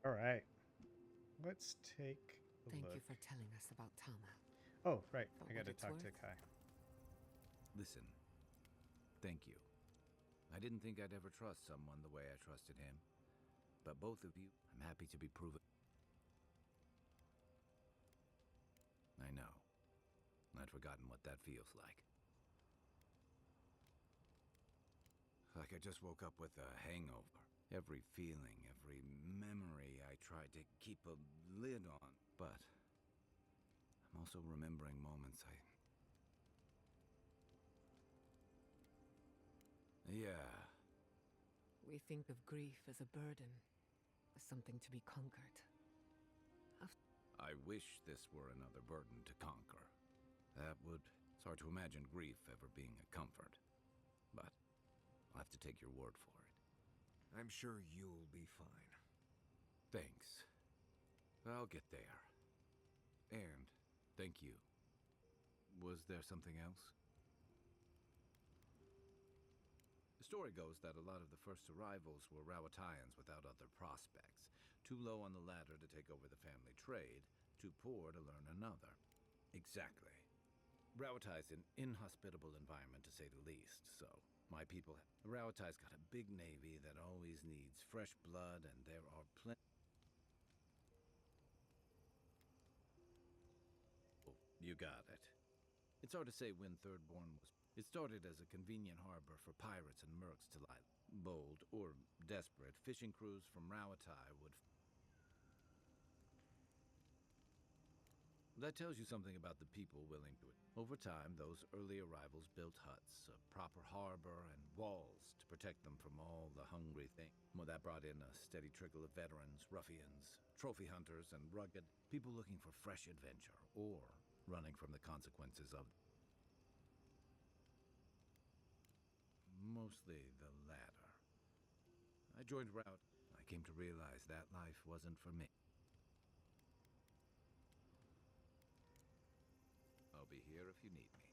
All right. Let's take a Thank look. you for telling us about Tama. Oh, right. For I got what to it's talk to worth. Kai. Listen, thank you. I didn't think I'd ever trust someone the way I trusted him. But both of you, I'm happy to be proven. I know. I'd forgotten what that feels like. Like I just woke up with a hangover. Every feeling, every memory I tried to keep a lid on. But I'm also remembering moments Yeah. We think of grief as a burden, as something to be conquered. I wish this were another burden to conquer. It's hard to imagine grief ever being a comfort. But I'll have to take your word for it. I'm sure you'll be fine. Thanks. I'll get there. And thank you. Was there something else? The story goes that a lot of the first arrivals were Rawatayans without other prospects. Too low on the ladder to take over the family trade, too poor to learn another. Exactly. Rawatai's an inhospitable environment to say the least, so my people... Rawatai's got a big navy that always needs fresh blood, and there are plenty... Oh, you got it. It's hard to say when Thirdborn was... It started as a convenient harbor for pirates and mercs to lie. Bold, or desperate, fishing crews from Rawatai would... That tells you something about the people willing to it. Over time, those early arrivals built huts, a proper harbor, and walls to protect them from all the hungry things. Well, that brought in a steady trickle of veterans, ruffians, trophy hunters, and rugged people looking for fresh adventure, or running from the consequences of... Mostly the latter. I joined Rout. I came to realize that life wasn't for me. I'll be here if you need me.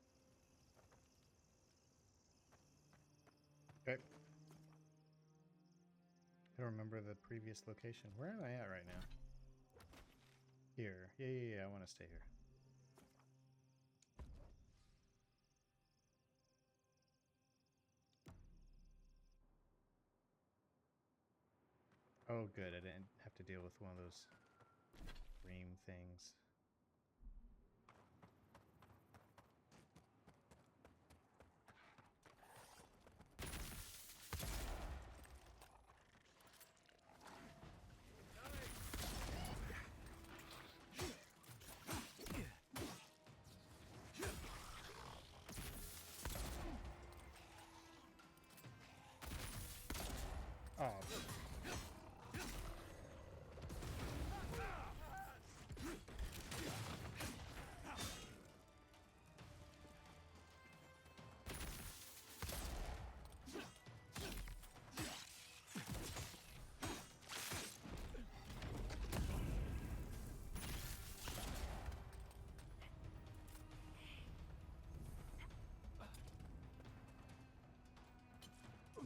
Okay. I don't remember the previous location. Where am I at right now? Here. Yeah. I want to stay here. Oh, good. I didn't have to deal with one of those dream things. Oh,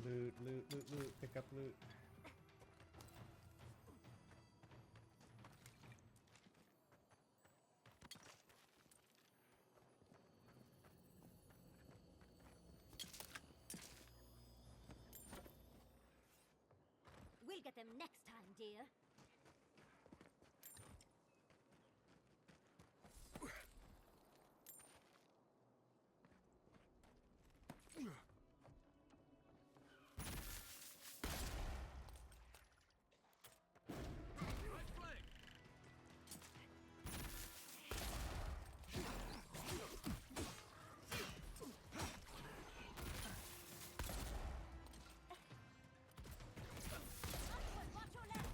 loot. Pick up loot. We'll get them next time, dear. Watch your left!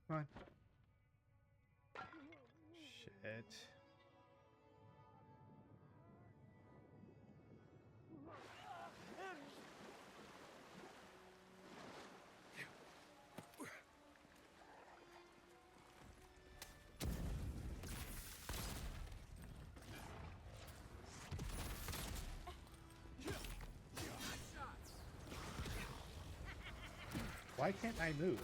Come on. Shit. Why can't I move?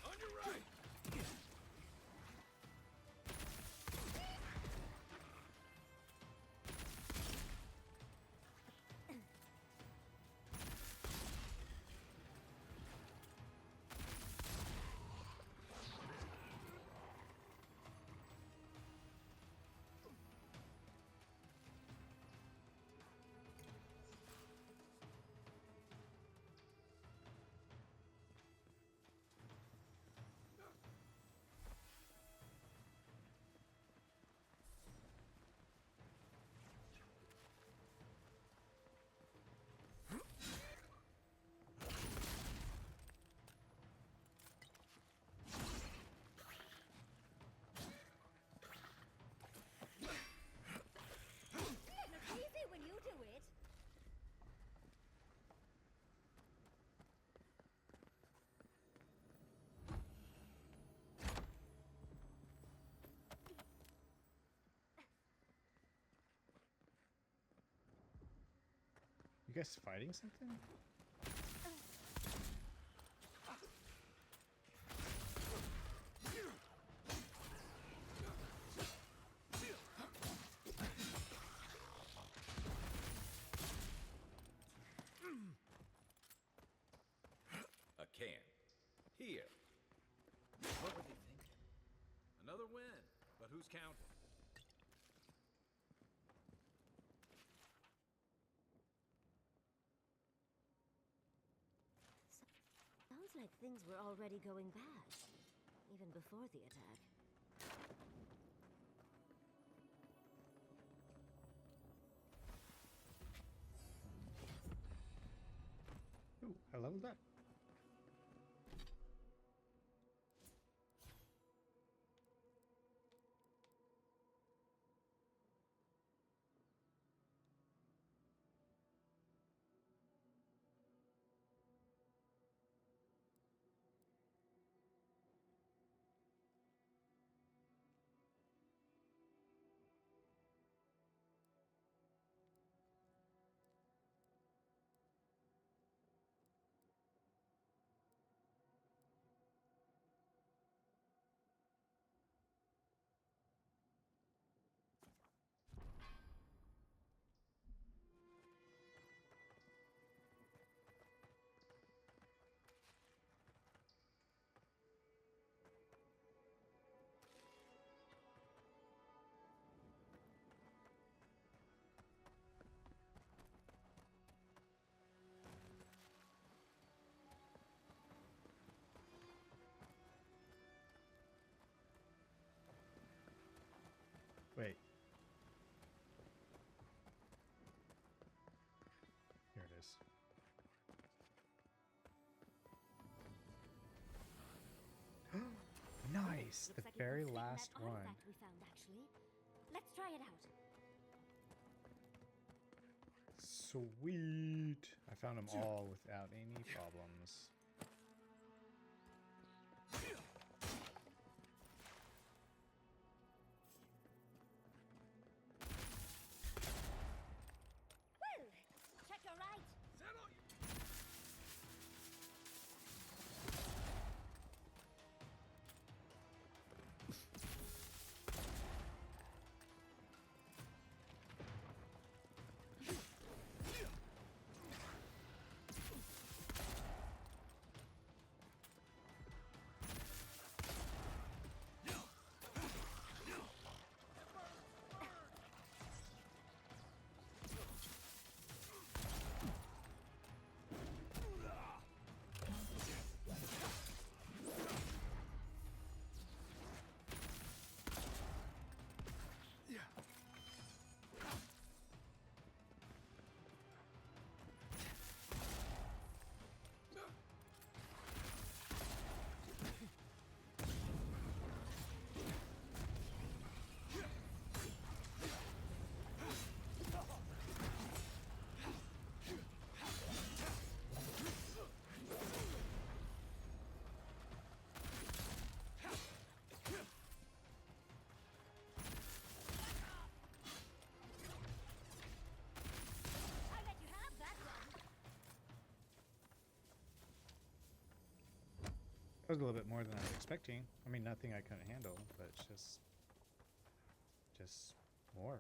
On your right. It's easy when you do it. You guys fighting something? A can. Here. What were they thinking? Another win. But who's counting? Sounds like things were already going bad, even before the attack. Ooh, I leveled up. Wait. Here it is. Nice! Looks The like it very would fit in last that one. artifact we found, actually. Let's try it out. Sweet! I found them all without any problems. Well, check your right. That was a little bit more than I was expecting. I mean, nothing I couldn't handle, but it's just more.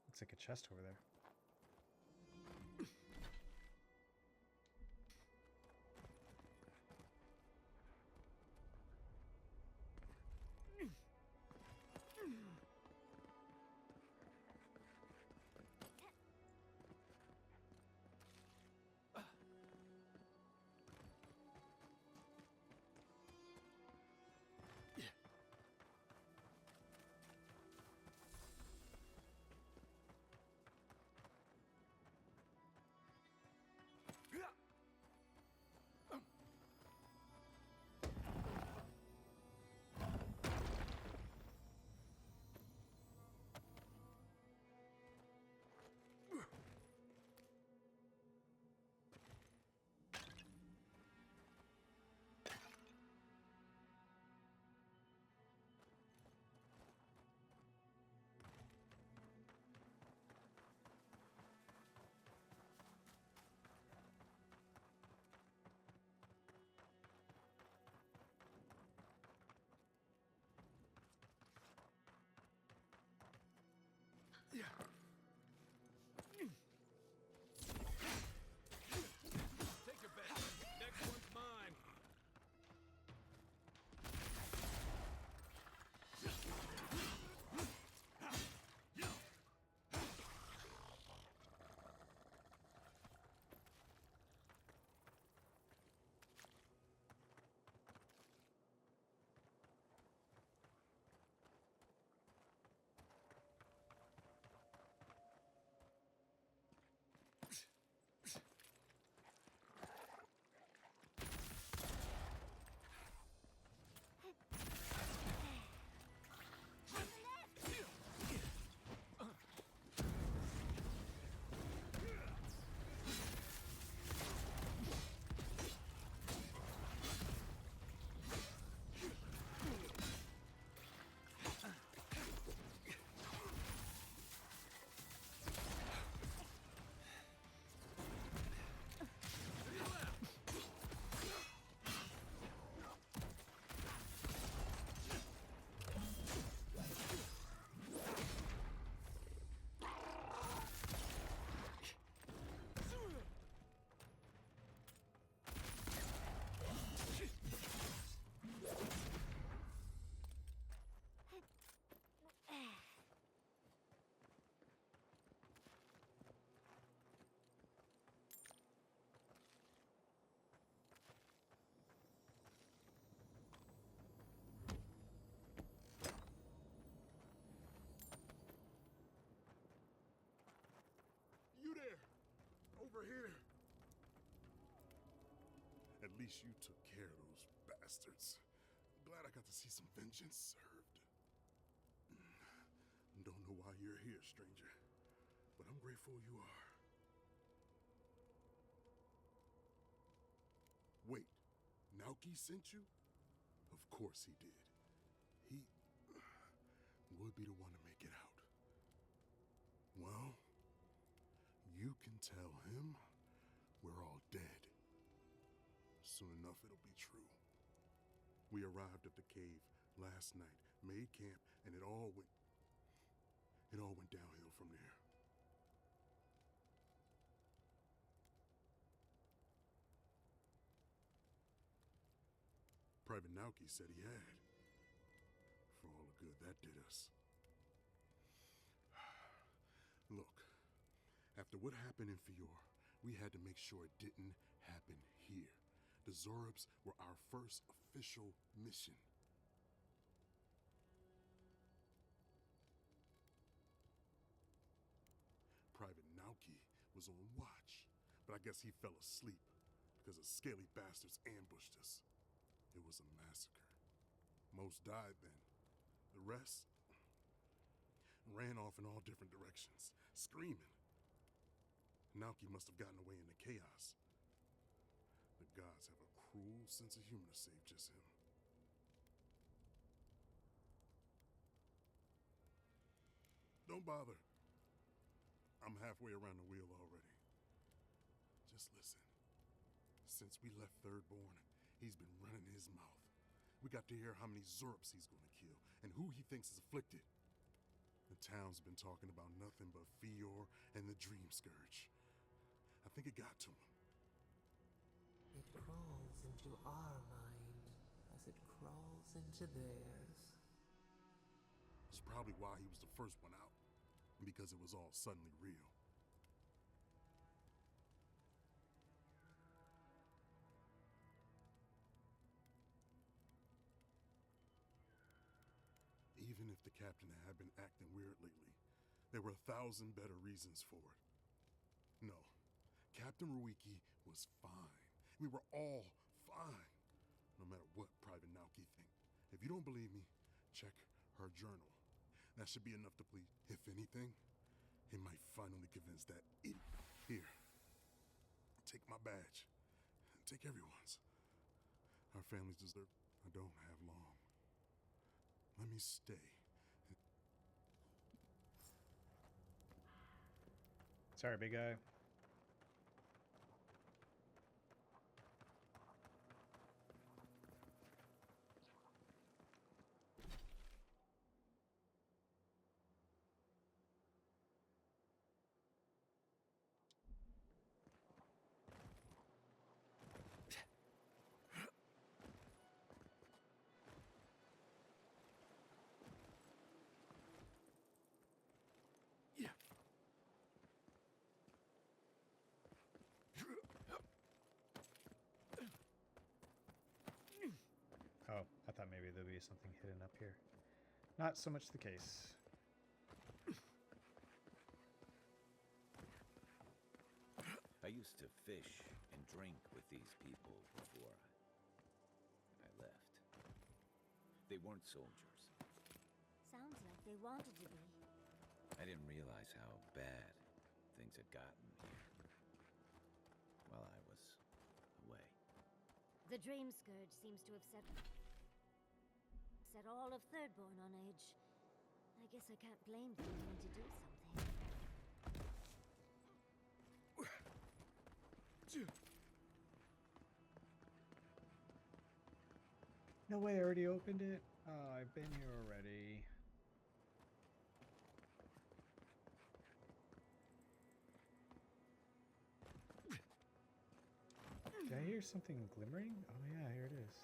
Looks like a chest over there. Take your bet. Next one's mine. You there! Over here! At least you took care of those bastards. Glad I got to see some vengeance served. Don't know why you're here, stranger, but I'm grateful you are. Wait, Naoki sent you? Of course he did. He would be the one to make it out. Well, you can tell him we're all dead. Soon enough, it'll be true. We arrived at the cave last night, made camp, and it all went downhill from there. Private Naoki said he had. good that did us. Look, after what happened in Fior, we had to make sure it didn't happen here. The Zorobs were our first official mission. Private Nauki was on watch, but I guess he fell asleep because the scaly bastards ambushed us. It was a massacre. Most died then. The rest ran off in all different directions, screaming. Nauki must have gotten away in the chaos. The gods have a cruel sense of humor to save just him. Don't bother. I'm halfway around the wheel already. Just listen. Since we left Thirdborn, he's been running his mouth. We got to hear how many Zorps he's gonna kill and who he thinks is afflicted. The town's been talking about nothing but Fior and the Dream Scourge. I think it got to him. It crawls into our mind as it crawls into theirs. It's probably why he was the first one out, because it was all suddenly real. Even if the captain had been acting weird lately, there were 1,000 better reasons for it. No, Captain Ruiki was fine. We were all fine, no matter what Private Nauki think. If you don't believe me, check her journal. That should be enough to plead. If anything, he might finally convince that idiot. Here, take my badge. Take everyone's. Our families deserve. I don't have long. Let me stay. Sorry, big guy. Oh, I thought maybe there'd be something hidden up here. Not so much the case. I used to fish and drink with these people before I left. They weren't soldiers. Sounds like they wanted to be. I didn't realize how bad things had gotten here while I was away. The Dream Scourge seems to have set all of Thirdborn on edge. I guess I can't blame them wanting to do something. No way, I already opened it. Oh, I've been here already. Did I hear something glimmering? Oh yeah, here it is.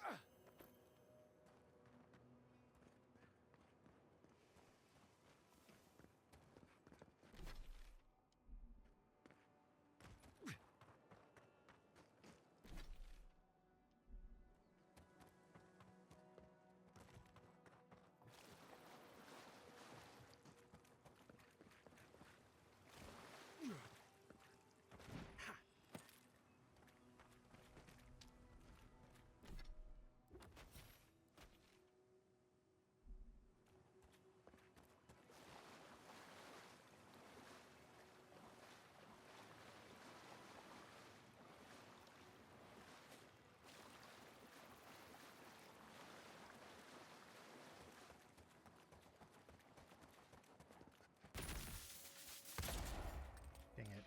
Dang it.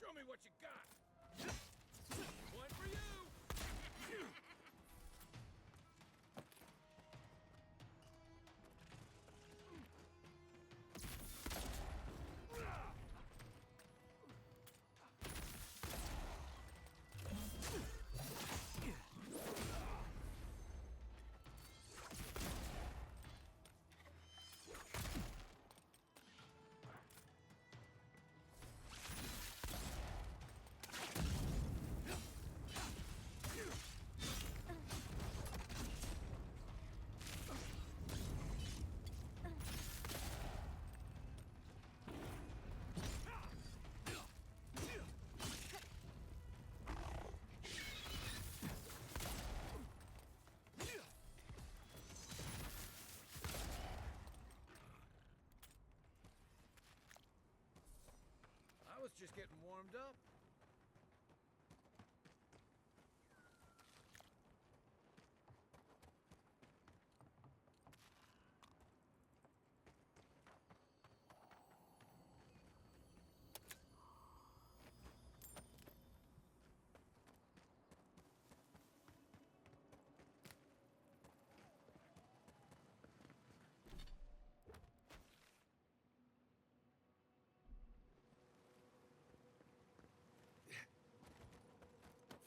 Show me what you got. One for you. was just getting warmed up.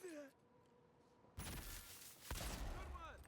Good one!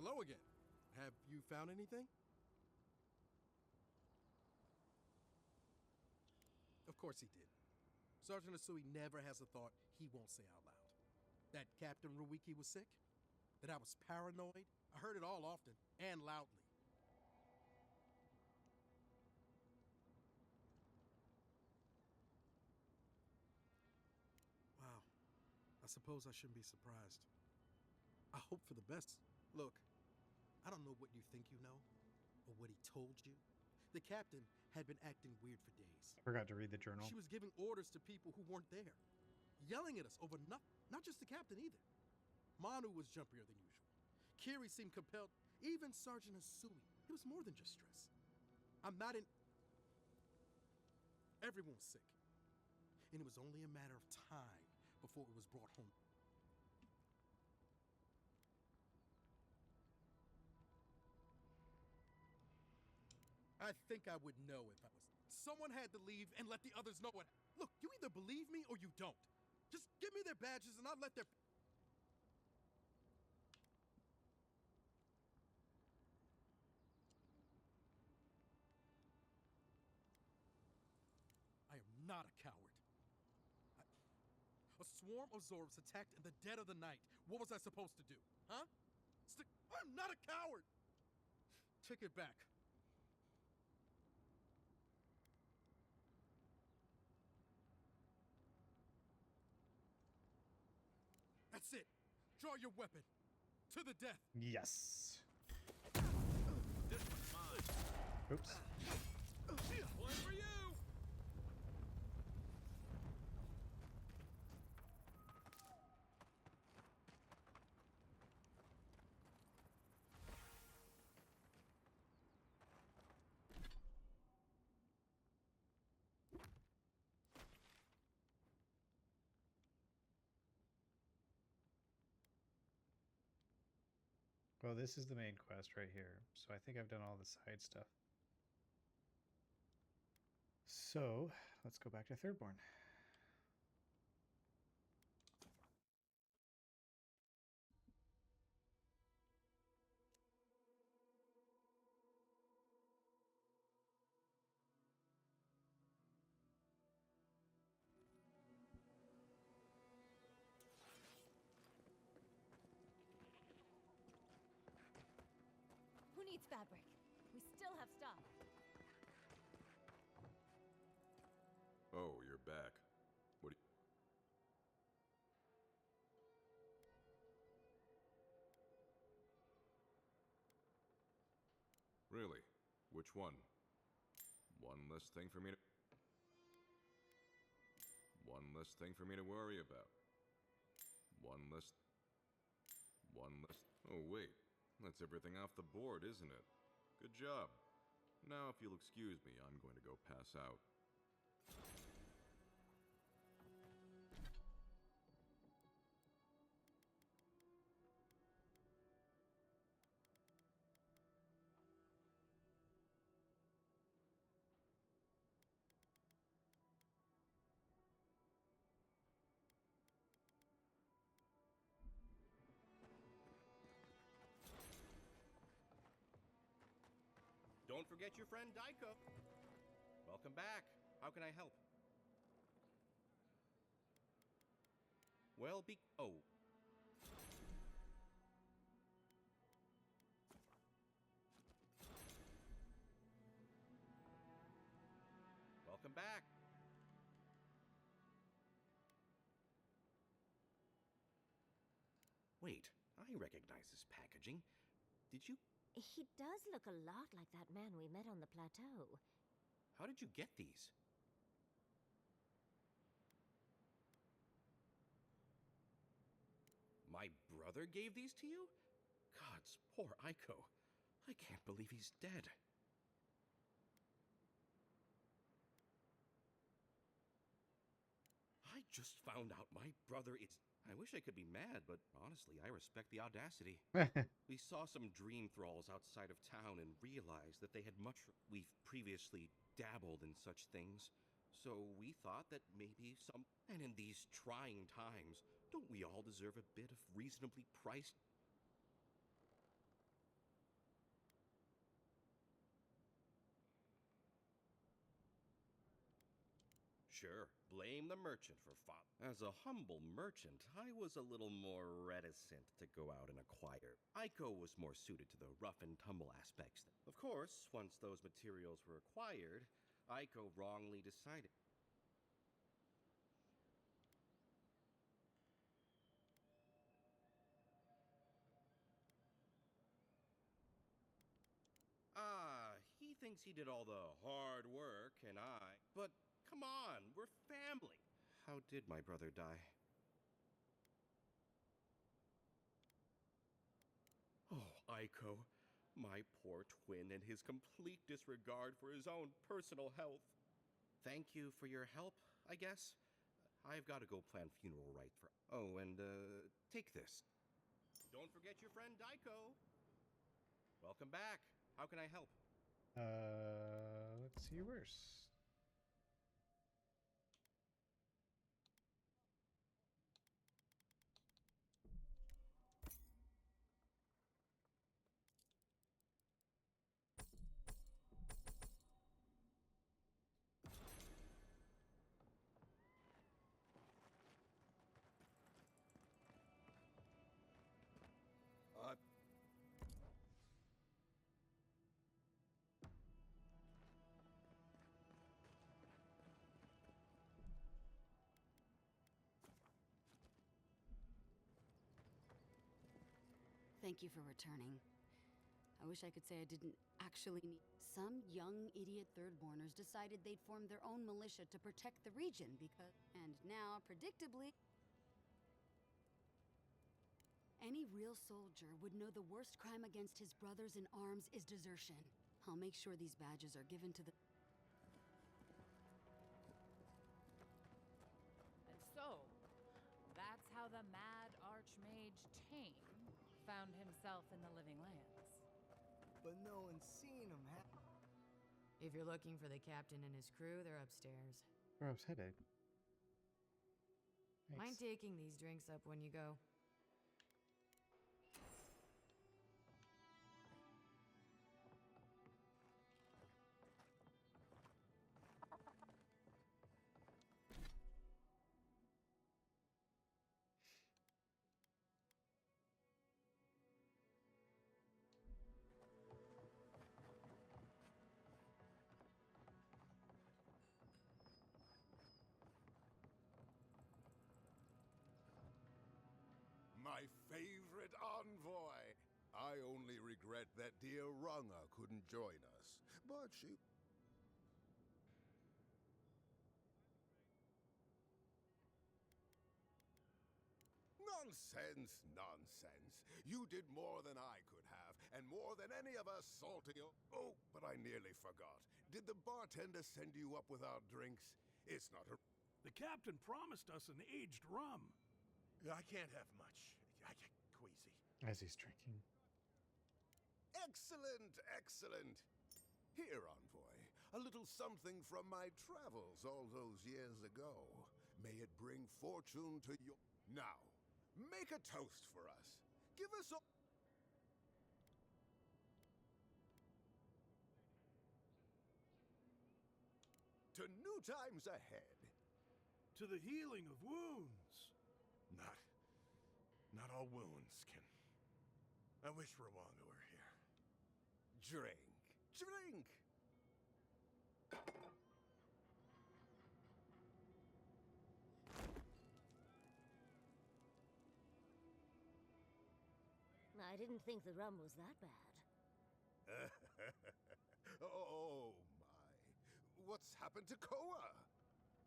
Hello again. Have you found anything? Of course he did. Sergeant Asui never has a thought he won't say out loud. That Captain Ruiki was sick? That I was paranoid? I heard it all often and loudly. Wow. I suppose I shouldn't be surprised. I hope for the best. Look, I don't know what you think you know, or what he told you. The captain had been acting weird for days. I forgot to read the journal. She was giving orders to people who weren't there, yelling at us over nothing. Not just the captain either. Manu was jumpier than usual. Kiri seemed compelled. Even Sergeant Asui. It was more than just stress. I'm not in... Everyone was sick. And it was only a matter of time before it was brought home. I think I would know if I was... Someone had to leave and let the others know it. Look, you either believe me or you don't. Just give me their badges and I'll let their... I am not a coward. A swarm of Zorbs attacked in the dead of the night. What was I supposed to do? Huh? I'm not a coward! Take it back. That's it. Draw your weapon. To the death. Yes. This one's mine. Oops. One for you! Well, this is the main quest right here. So I think I've done all the side stuff. So let's go back to Thirdborn. Who needs fabric? We still have stock. Oh, you're back. What do you... Really? Which one? One less thing for me to... One less thing for me to worry about. One less... Oh, wait. That's everything off the board, isn't it? Good job. Now, if you'll excuse me, I'm going to go pass out. Don't forget your friend Daiko. Welcome back. How can I help? Well, oh. Welcome back. Wait, I recognize this packaging. Did you... He does look a lot like that man we met on the plateau. How did you get these? My brother gave these to you? Gods, poor Aiko. I can't believe he's dead. I just found out my brother is... I wish I could be mad, but honestly, I respect the audacity. We saw some dream thralls outside of town and realized that they had much... We've previously dabbled in such things, so we thought that maybe some... And in these trying times, don't we all deserve a bit of reasonably priced... Sure, blame the merchant for As a humble merchant, I was a little more reticent to go out and acquire. Aiko was more suited to the rough and tumble aspects. Of course, once those materials were acquired, Aiko wrongly decided. He thinks he did all the hard work, and But come on, we're family. How did my brother die? Oh, Aiko, my poor twin and his complete disregard for his own personal health. Thank you for your help, I guess. I've got to go plan funeral rites for... Oh, and, take this. Don't forget your friend Daiko. Welcome back. How can I help? Let's see yours. Thank you for returning. I wish I could say I didn't actually need... Some young idiot thirdborners decided they'd form their own militia to protect the region because... And now, predictably... Any real soldier would know the worst crime against his brothers in arms is desertion. I'll make sure these badges are given to the... And so, that's how the mad archmage Tame found himself in the Living Lands. But no one's seen him, If you're looking for the captain and his crew, they're upstairs. Where I was headed. Mind Thanks. taking these drinks up when you go? My favorite envoy! I only regret that dear Runga couldn't join us, but she... Nonsense, nonsense. You did more than I could have, and more than any of us salty... Oh, but I nearly forgot. Did the bartender send you up with our drinks? It's not a... The captain promised us an aged rum. I can't have much. I get queasy. As he's drinking. Excellent, excellent. Here, envoy, a little something from my travels all those years ago. May it bring fortune to your... Now, make a toast for us. Give us a... to new times ahead. To the healing of wounds. Not all wounds can... I wish Rwanga were here. Drink. Drink! I didn't think the rum was that bad. Oh, my. What's happened to Koa?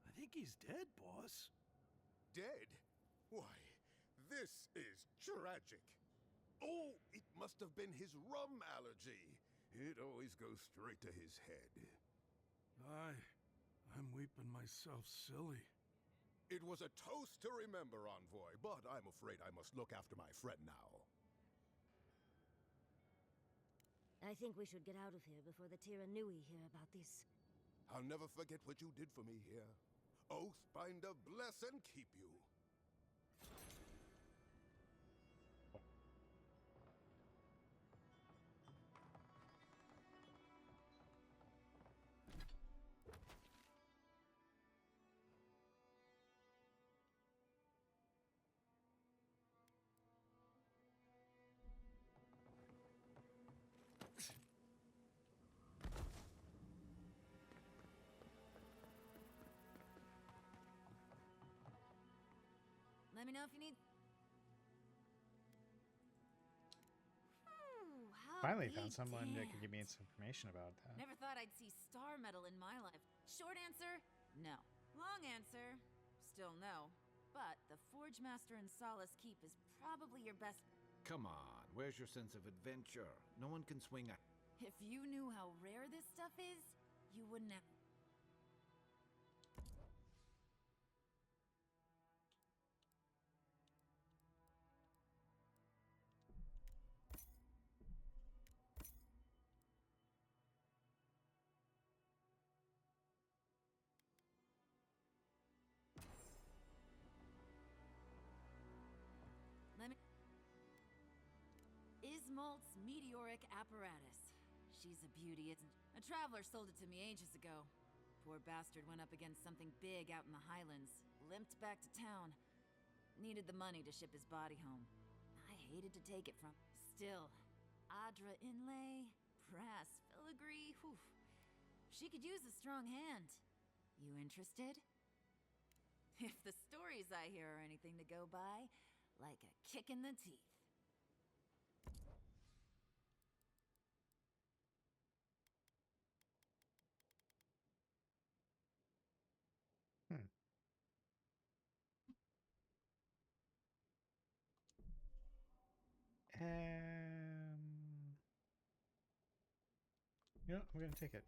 I think he's dead, boss. Dead? Why, this is tragic. Oh, it must have been his rum allergy. It always goes straight to his head. I'm weeping myself silly. It was a toast to remember, Envoy, but I'm afraid I must look after my friend now. I think we should get out of here before the Tiranui hear about this. I'll never forget what you did for me here. Oathbinder bless and keep you. Let me know if you need... Finally found someone that could give me some information about that. Never thought I'd see star metal in my life. Short answer, no. Long answer, still no. But the Forge Master in Solace Keep is probably your best... Come on, where's your sense of adventure? No one can swing a... If you knew how rare this stuff is, you wouldn't have... Ismolt's meteoric apparatus. She's a beauty, isn't she? A traveler sold it to me ages ago. Poor bastard went up against something big out in the highlands. Limped back to town. Needed the money to ship his body home. I hated to take it from... Still, Adra inlay, brass filigree, whew. She could use a strong hand. You interested? If the stories I hear are anything to go by, like a kick in the teeth. You know, I'm gonna take it.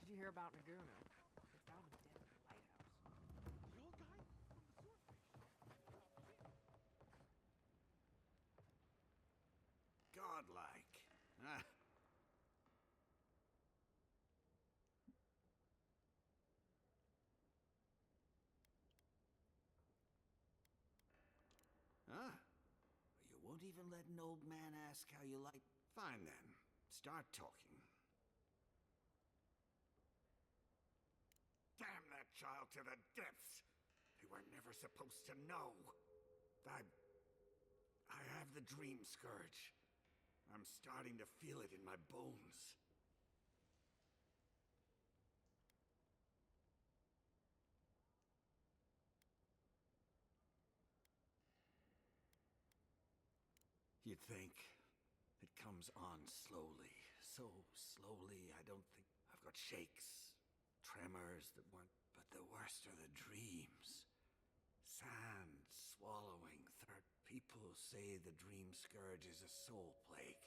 Did you hear about Naguno? They found him dead in the lighthouse. The old guy from the swordfish. Godlike. Ah. Huh? You won't even let an old man ask how you like... Fine then. Start talking. Damn that child to the depths! They were never supposed to know. I have the dream scourge. I'm starting to feel it in my bones. You'd think it comes on slowly, so slowly I don't think... I've got shakes, tremors that weren't... But the worst are the dreams. sand swallowing third. People say the dream scourge is a soul plague.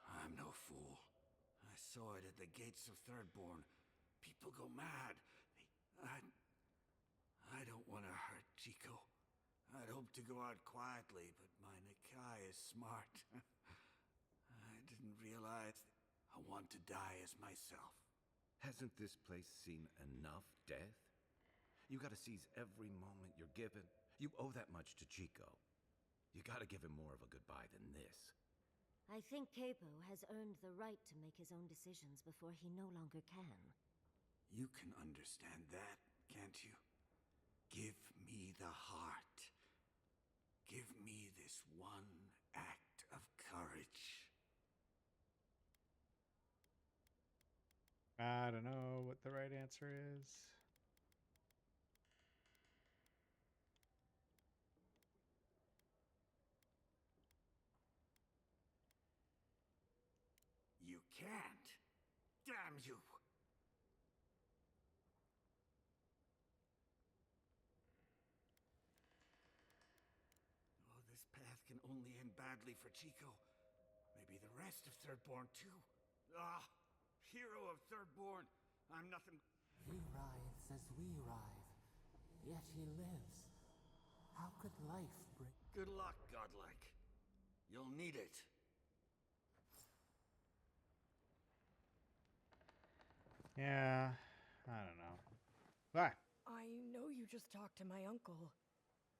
I'm no fool. I saw it at the gates of Thirdborn. People go mad. I don't want to hurt Chico. I'd hoped to go out quietly, but my Nikai is smart. I didn't realize I want to die as myself. Hasn't this place seen enough death? You gotta seize every moment you're given. You owe that much to Chico. You gotta give him more of a goodbye than this. I think Capo has earned the right to make his own decisions before he no longer can. You can understand that, can't you? Give me the heart. Give me this one act of courage. I don't know what the right answer is. You can't. Damn you. Oh, this path can only end badly for Chico. Maybe the rest of Thirdborn too. Ah, hero of Thirdborn. I'm nothing. He writhes as we writhe, yet he lives. How could life bring... Good luck, godlike. You'll need it. Yeah, I don't know. Bye. I know you just talked to my uncle.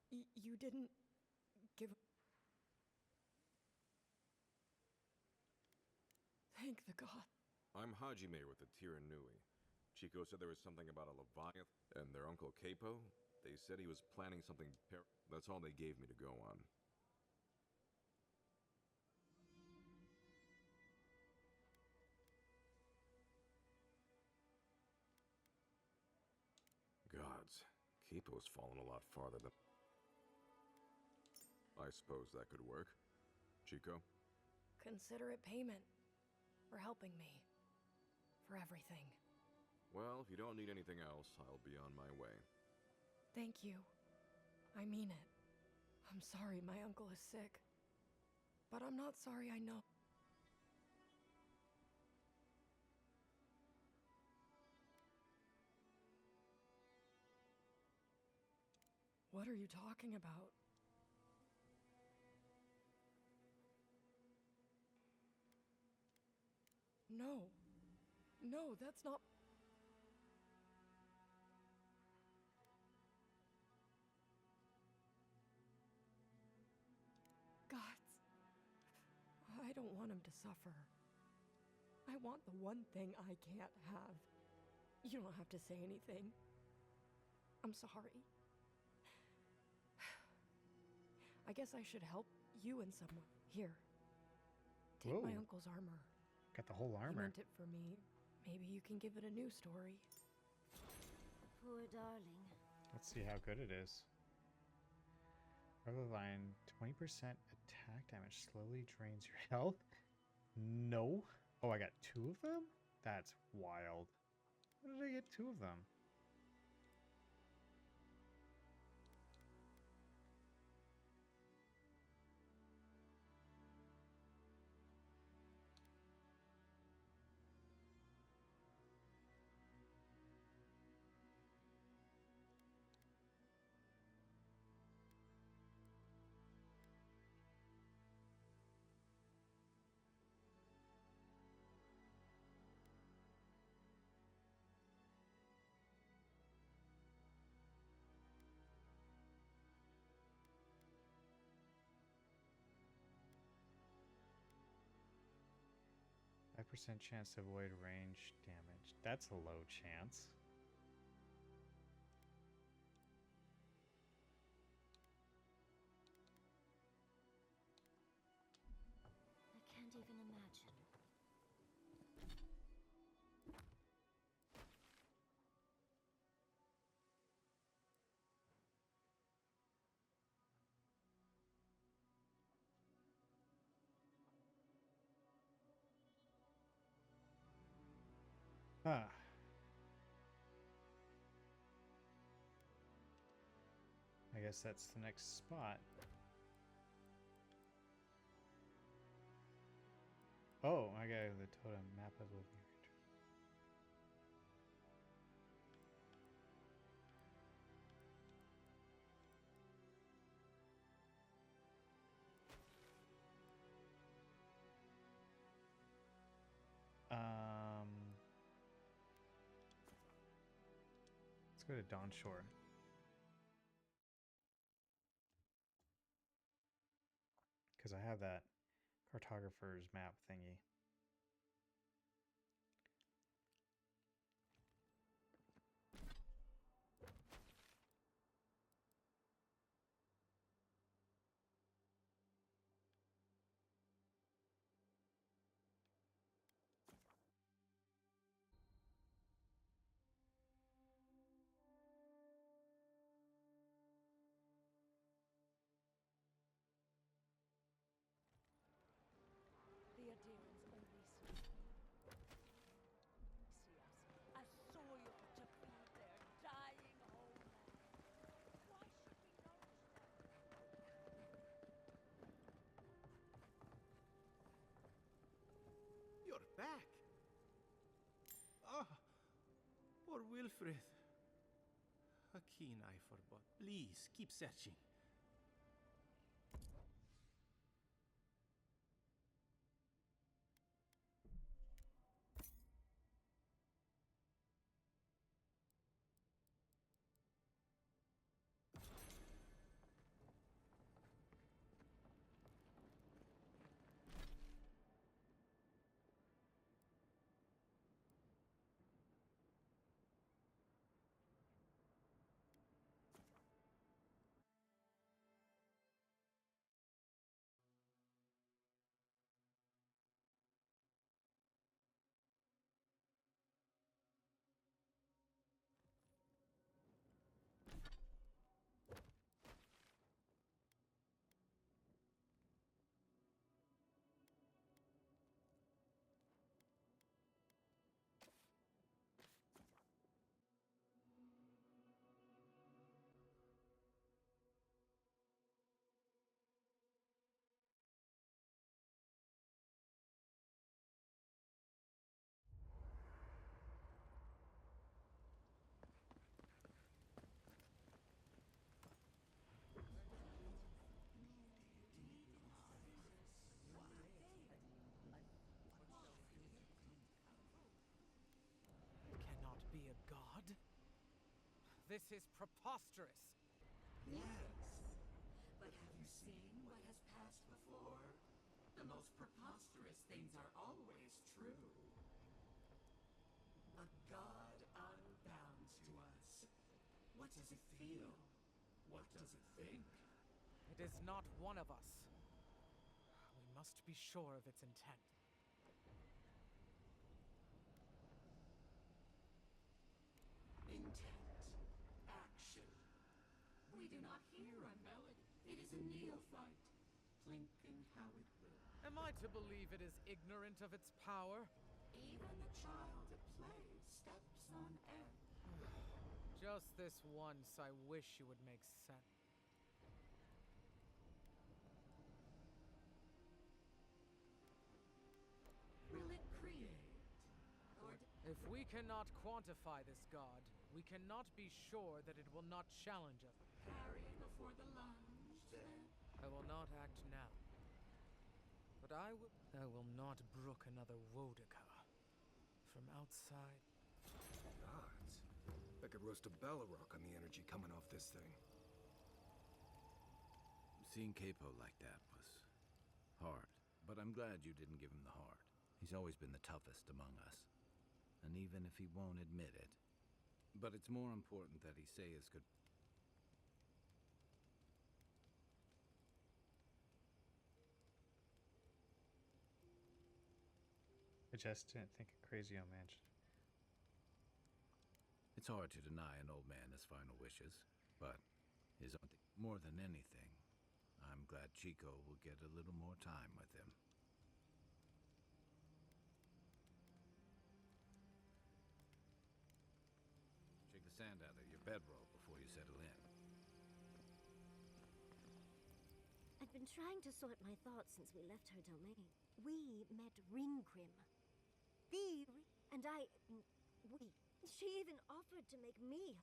You didn't give... Thank the god. I'm Hajime with the Tiranui. Chico said there was something about a Leviathan and their uncle Capo. They said he was planning something that's all they gave me to go on. Gods, Capo's fallen a lot farther than... I suppose that could work. Chico? Consider it payment for helping me. For everything. Well, if you don't need anything else, I'll be on my way. Thank you. I mean it. I'm sorry my uncle is sick. But I'm not sorry I know. What are you talking about? No. No, that's not... Gods. I don't want him to suffer. I want the one thing I can't have. You don't have to say anything. I'm sorry. I guess I should help you in some way. Here. Take my Whoa. uncle's armor. Got the whole He armor. meant it for me. Maybe you can give it a new story. Poor darling. Let's see how good it is. Rubber line, 20% attack damage slowly drains your health. No. Oh, I got 2 of them? That's wild. How did I get 2 of them? Percent chance to avoid range damage. That's a low chance. I can't even imagine. I guess that's the next spot. Oh, I got the totem map of living creatures. Let's go to Dawn Shore. Because I have that cartographer's map thingy. The Adirians only see us. A soil to feed their dying homeland. Why should we nourish them? You're back! Ah, poor Wilfred. A keen eye for but please keep searching. Cannot be a god? This is preposterous. Yes, but have you seen what has passed before? The most preposterous things are always true. A god unbound to us. What does it feel? What does it think? It is not one of us. We must be sure of its intent. Intent. Action. We do not hear a melody. It is a neophyte. Plinking how it will. Am I to believe it is ignorant of its power? Even the child at play steps on end. Just this once, I wish you would make sense. Will it create? Or If we cannot quantify this god, we cannot be sure that it will not challenge us. parry before the lunge, then? I will not act now. But I will not brook another Wodika. From outside. Odds. I could roast a Ballarok on the energy coming off this thing. Seeing Capo like that was hard, but I'm glad you didn't give him the heart. He's always been the toughest among us, and even if he won't admit it. But it's more important that he say his good. I just didn't think a crazy old man should. It's hard to deny an old man his final wishes, but his own more than anything, I'm glad Chico will get a little more time with him. Shake the sand out of your bedroll before you settle in. I've been trying to sort my thoughts since we left her domain. We met Ringkrim. And we. She even offered to make me.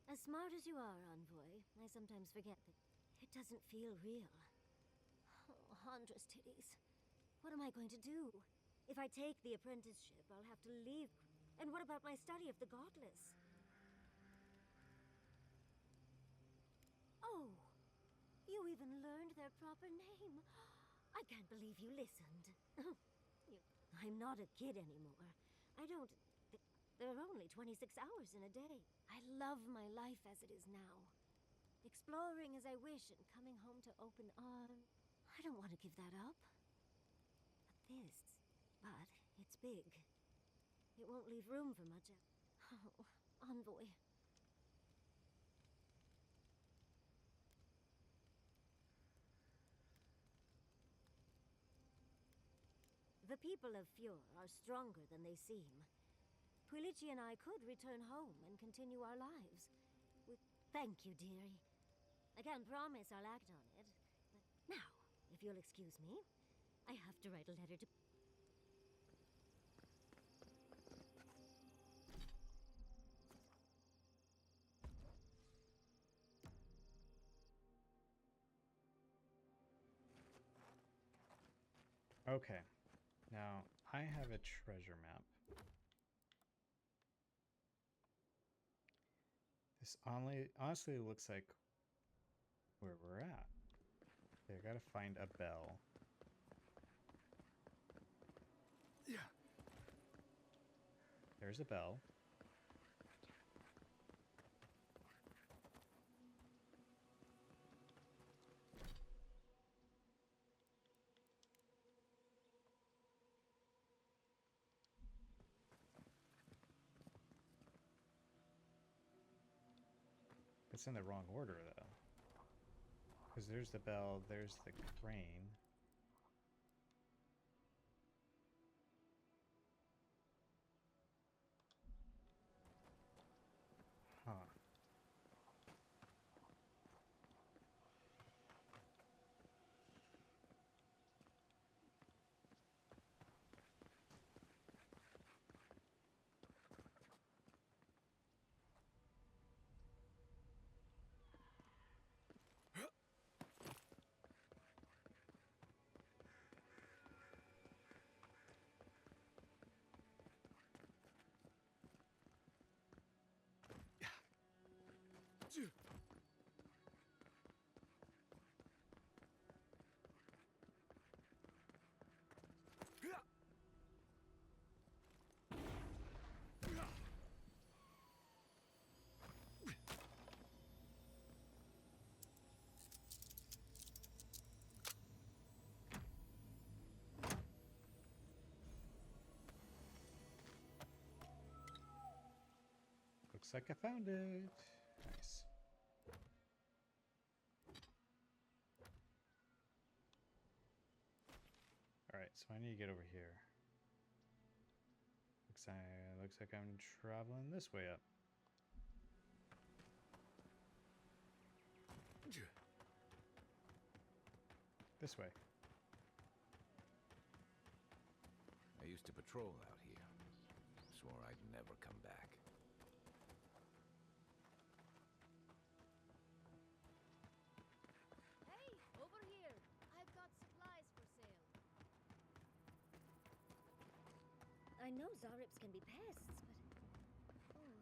As smart as you are, Envoy, I sometimes forget that it doesn't feel real. Oh, Handra's titties. What am I going to do? If I take the apprenticeship, I'll have to leave. And what about my study of the Godless? Oh, you even learned their proper name. I can't believe you listened. I'm not a kid anymore. There are only 26 hours in a day. I love my life as it is now. Exploring as I wish and coming home to open arms. I don't want to give that up. But it's big. It won't leave room for much. Oh, Envoy. The people of Fjord are stronger than they seem. Quilici and I could return home and continue our lives. Thank you, dearie. I can't promise I'll act on it. But now, if you'll excuse me, I have to write a letter to... Okay. Now, I have a treasure map. This honestly looks like where we're at. Okay, I gotta find a bell. Yeah. There's a bell. It's in the wrong order, though. Because there's the bell, there's the crane. Huh. Looks like I found it. Nice. Alright, so I need to get over here. Looks like I'm traveling this way up. This way. I used to patrol out here. Swore I'd never come back. Hey, over here. I've got supplies for sale. I know Zarips can be pests, but... Oh,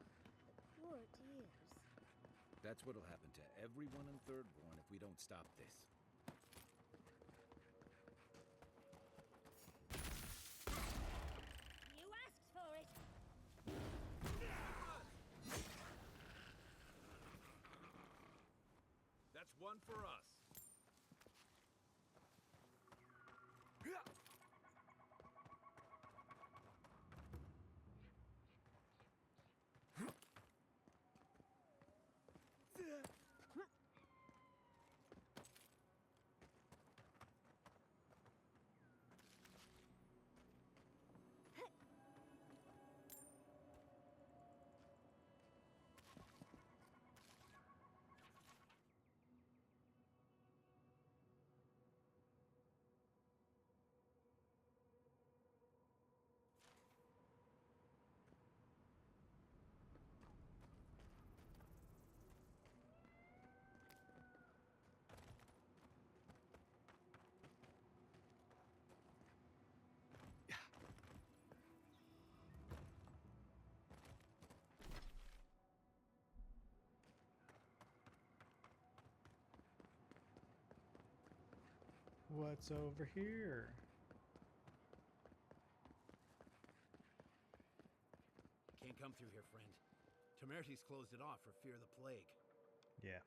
the poor dears. That's what'll happen to everyone in Thirdborn if we don't stop this. You asked for it! That's one for us. What's over here? Can't come through here, friend. Temerty's closed it off for fear of the plague. Yeah.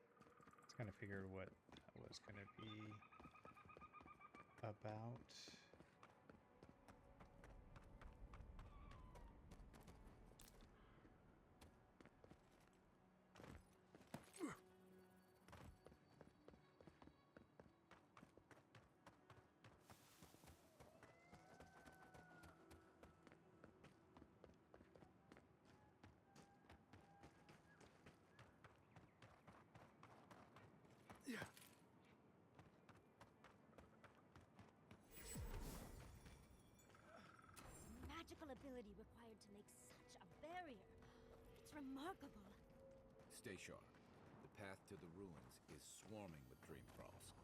It's kind of figured what that was going to be about. Magical ability required to make such a barrier. It's remarkable. Stay sharp. The path to the ruins is swarming with dream thralls.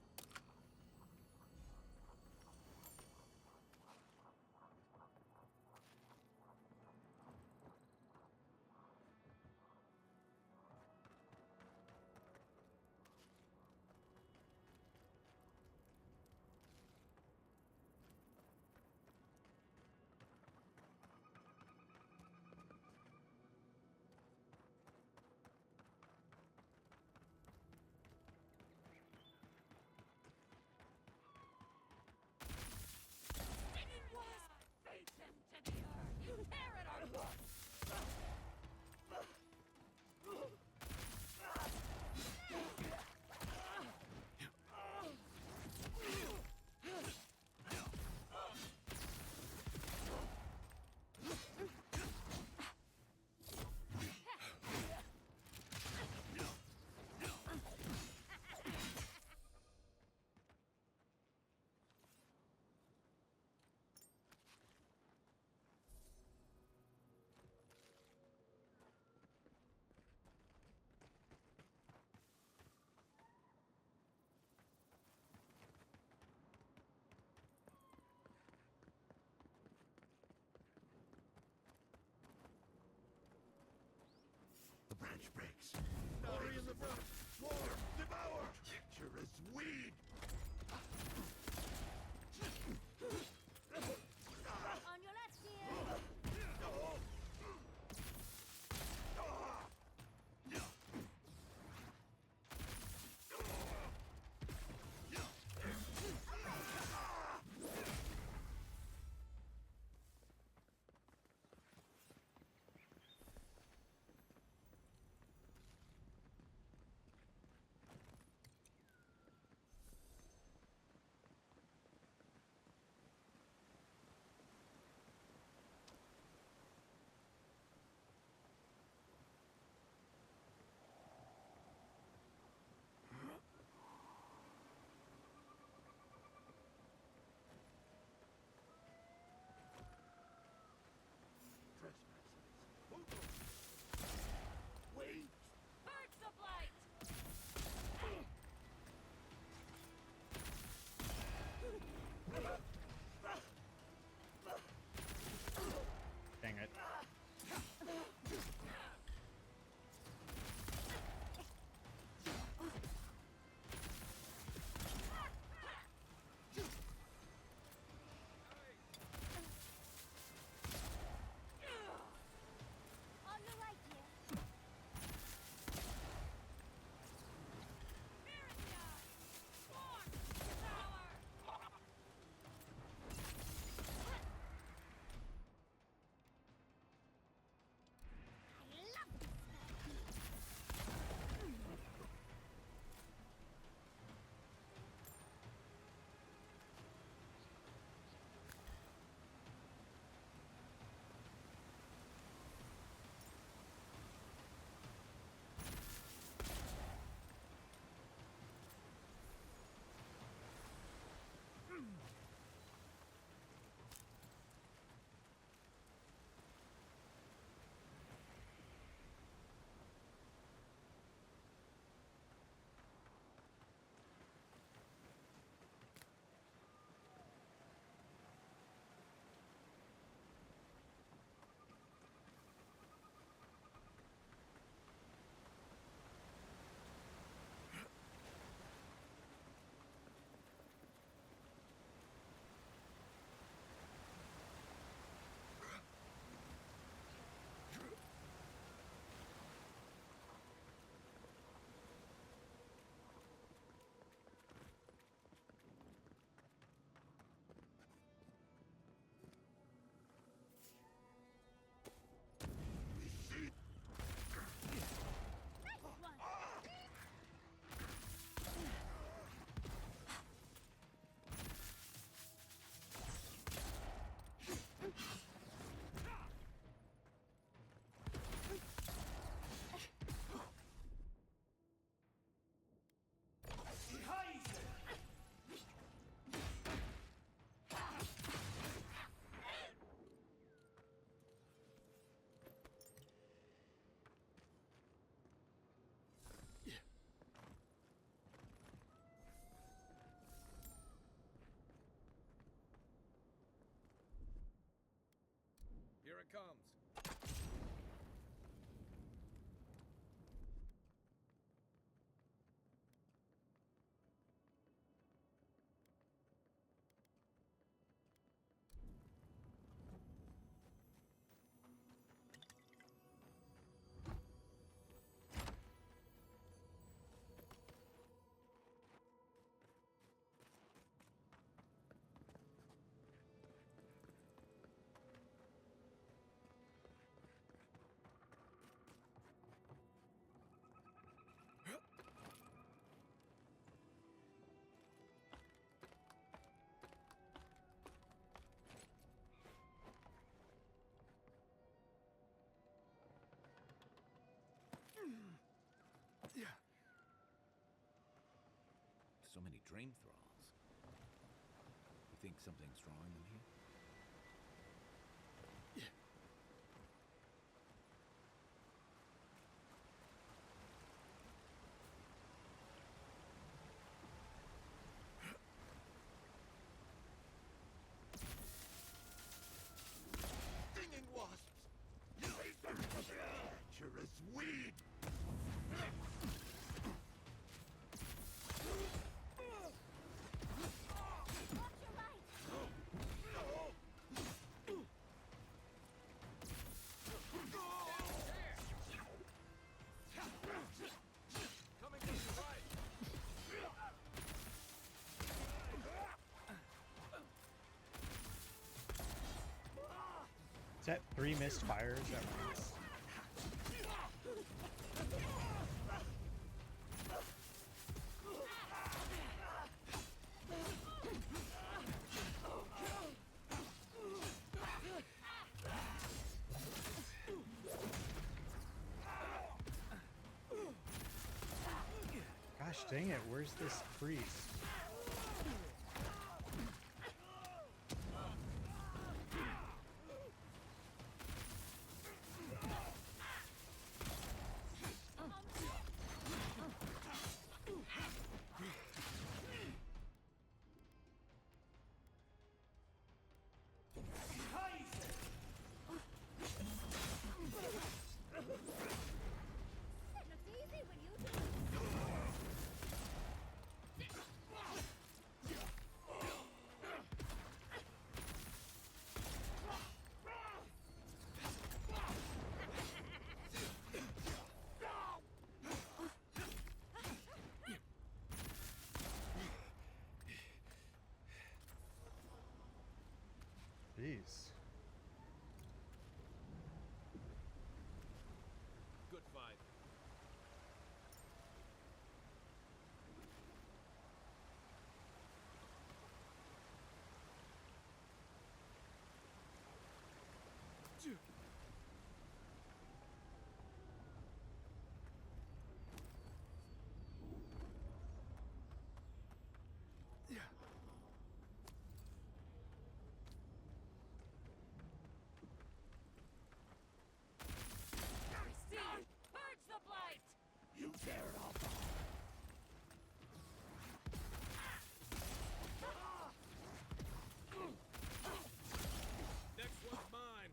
The branch breaks. Hurry in the front! Swarm! Devour! You're as weed! On your left, dear. dream thralls. You think something's drawing them here? Stinging wasps! You treacherous weed! Coming from your right. Is that 3 missed fires at once? Gosh dang it, where's this priest? Jeez. Good fight. Receive! Purge the blight! You tear it off! Next one's mine.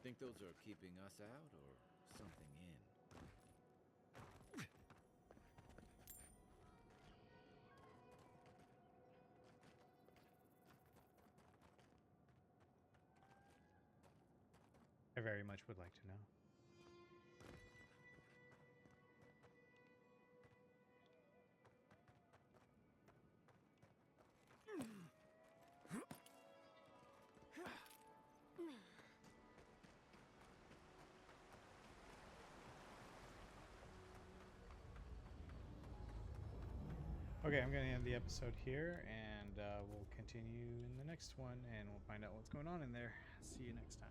Think those are keeping us out or something in? I very much would like to know. Okay, I'm going to end the episode here, and we'll continue in the next one, and we'll find out what's going on in there. See you next time.